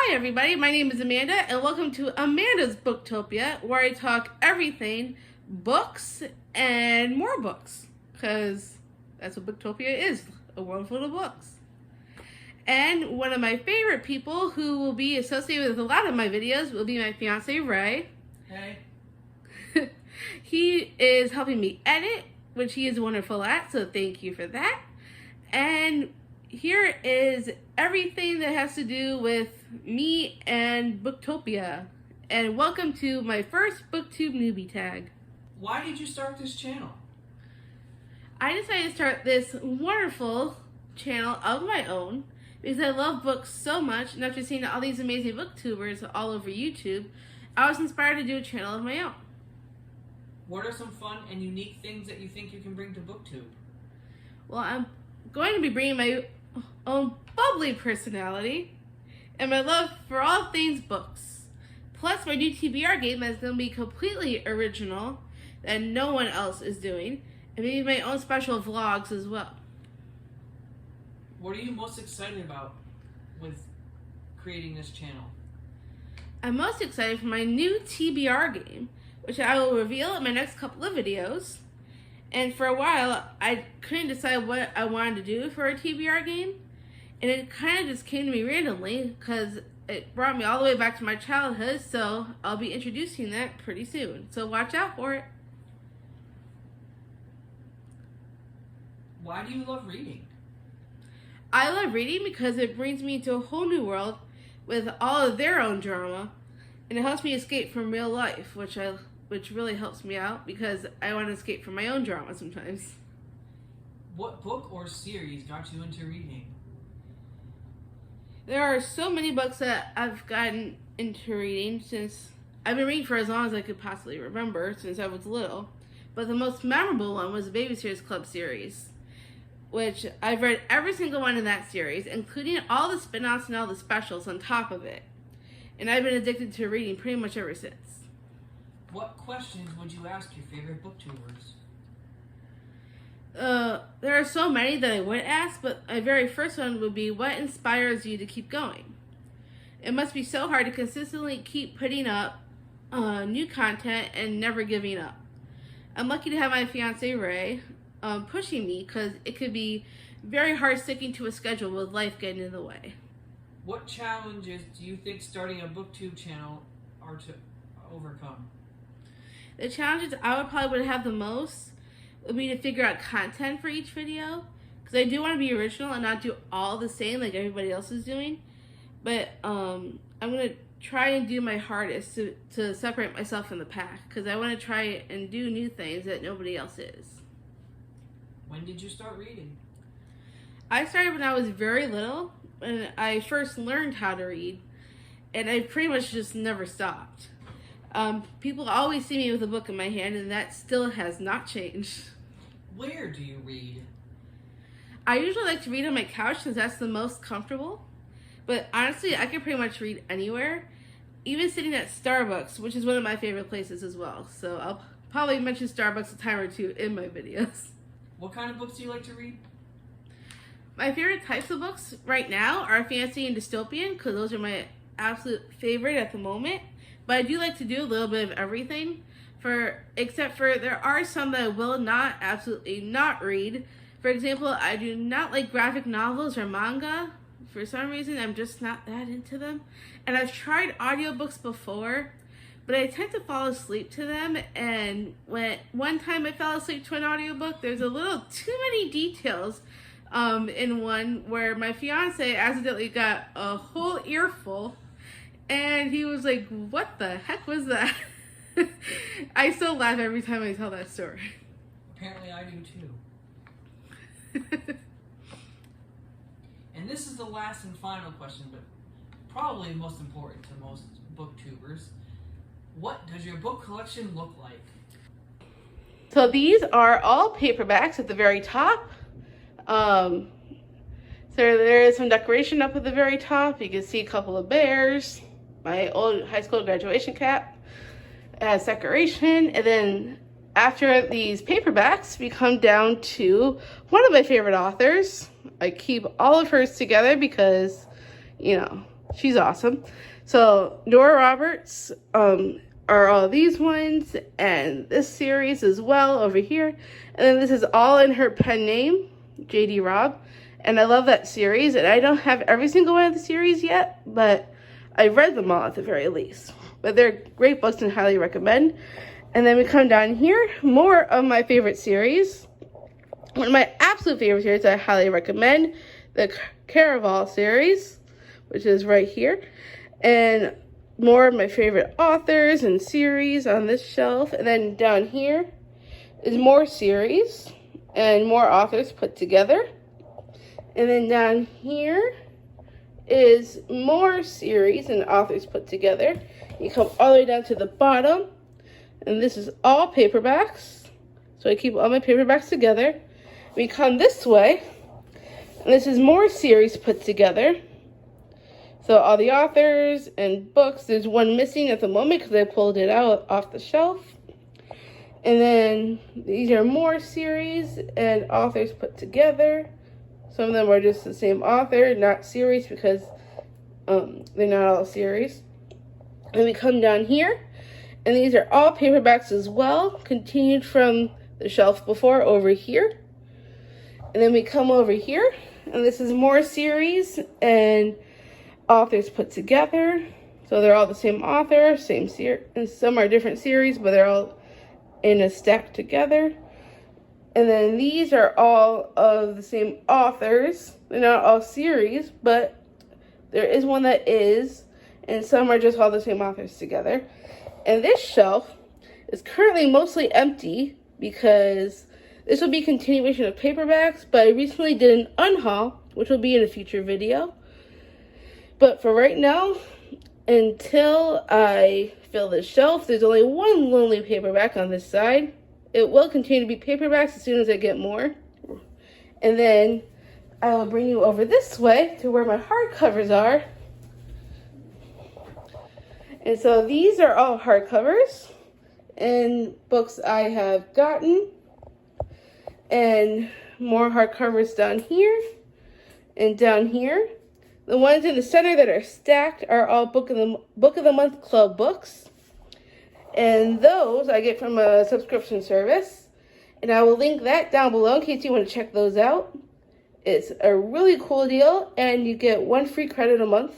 Hi everybody, my name is Amanda and welcome to Amanda's Booktopia, where I talk everything books and more books, because that's what Booktopia is, a world full of books. And one of my favorite people who will be associated with a lot of my videos will be my fiance Ray. Hey. He is helping me edit, which he is wonderful at, so thank you for that. And here is everything that has to do with me and Booktopia. And welcome to my first Booktube Newbie Tag. Why did you start this channel? I decided to start this wonderful channel of my own because I love books so much, and after seeing all these amazing booktubers all over YouTube, I was inspired to do a channel of my own. What are some fun and unique things that you think you can bring to Booktube? Well, I'm going to be bringing my own bubbly personality and my love for all things books. Plus my new TBR game that's going to be completely original that no one else is doing, and maybe my own special vlogs as well. What are you most excited about with creating this channel? I'm most excited for my new TBR game, which I will reveal in my next couple of videos. And for a while, I couldn't decide what I wanted to do for a TBR game. And it kind of just came to me randomly because it brought me all the way back to my childhood. So I'll be introducing that pretty soon. So watch out for it. Why do you love reading? I love reading because it brings me into a whole new world with all of their own drama. And it helps me escape from real life, which really helps me out because I want to escape from my own drama sometimes. What book or series got you into reading? There are so many books that I've gotten into reading since I've been reading for as long as I could possibly remember since I was little. But the most memorable one was the Babysitters Club series, which I've read every single one in that series, including all the spin-offs and all the specials on top of it. And I've been addicted to reading pretty much ever since. What questions would you ask your favorite booktubers? There are so many that I would ask, but my very first one would be, what inspires you to keep going? It must be so hard to consistently keep putting up new content and never giving up. I'm lucky to have my fiance Ray pushing me because it could be very hard sticking to a schedule with life getting in the way. What challenges do you think starting a Booktube channel are to overcome? The challenges I would have the most would be to figure out content for each video, because I do want to be original and not do all the same like everybody else is doing. But I'm going to try and do my hardest to separate myself from the pack, because I want to try and do new things that nobody else is. When did you start reading? I started when I was very little, when I first learned how to read, and I pretty much just never stopped. People always see me with a book in my hand, and that still has not changed. Where do you read? I usually like to read on my couch since that's the most comfortable. But honestly, I can pretty much read anywhere, even sitting at Starbucks, which is one of my favorite places as well. So I'll probably mention Starbucks a time or two in my videos. What kind of books do you like to read? My favorite types of books right now are fantasy and dystopian, because those are my absolute favorite at the moment. But I do like to do a little bit of everything, except for there are some that I will absolutely not read. For example, I do not like graphic novels or manga. For some reason, I'm just not that into them. And I've tried audiobooks before, but I tend to fall asleep to them. And one time I fell asleep to an audiobook, there's a little too many details in one where my fiance accidentally got a whole earful. And he was like, what the heck was that? I still laugh every time I tell that story. Apparently I do too. And this is the last and final question, but probably most important to most booktubers. What does your book collection look like? So these are all paperbacks at the very top. So there is some decoration up at the very top. You can see a couple of bears. My old high school graduation cap as decoration. And then after these paperbacks, we come down to one of my favorite authors. I keep all of hers together because, you know, She's awesome. So Nora Roberts are all these ones, and this series as well over here. And then this is all in her pen name, J.D. Robb. And I love that series, and I don't have every single one of the series yet, but I read them all at the very least. But they're great books and highly recommend. And then we come down here, more of my favorite series. One of my absolute favorite series I highly recommend, the Caraval series, which is right here. And more of my favorite authors and series on this shelf. And then down here is more series and more authors put together. And then down here is more series and authors put together. You come all the way down to the bottom, and this is all paperbacks. So I keep all my paperbacks together. We come this way, and this is more series put together. So all the authors and books, there's one missing at the moment because I pulled it out off the shelf. And then these are more series and authors put together. Some of them are just the same author, not series, because they're not all series. And we come down here, and these are all paperbacks as well, continued from the shelf before over here. And then we come over here, and this is more series and authors put together. So they're all the same author, same series, and some are different series, but they're all in a stack together. And then these are all of the same authors. They're not all series, but there is one that is, and some are just all the same authors together. And this shelf is currently mostly empty because this will be a continuation of paperbacks, but I recently did an unhaul, which will be in a future video. But for right now, until I fill this shelf, there's only one lonely paperback on this side. It will continue to be paperbacks as soon as I get more. And then I will bring you over this way to where my hardcovers are. And so these are all hardcovers and books I have gotten. And more hardcovers down here and down here. The ones in the center that are stacked are all Book of the Month Club books. And those I get from a subscription service. And I will link that down below in case you want to check those out. It's a really cool deal, and you get 1 free credit a month.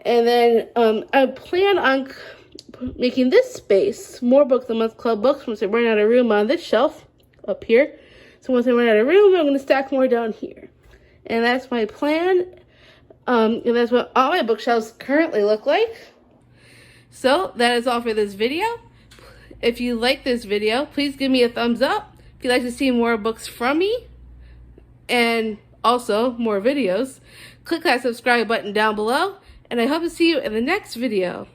And then I plan on making this space more Book of the Month Club books once I run out of room on this shelf up here. So once I run out of room, I'm going to stack more down here. And that's my plan. And that's what all my bookshelves currently look like. So that is all for this video. If you like this video, please give me a thumbs up. If you'd like to see more books from me and also more videos, click that subscribe button down below. And I hope to see you in the next video.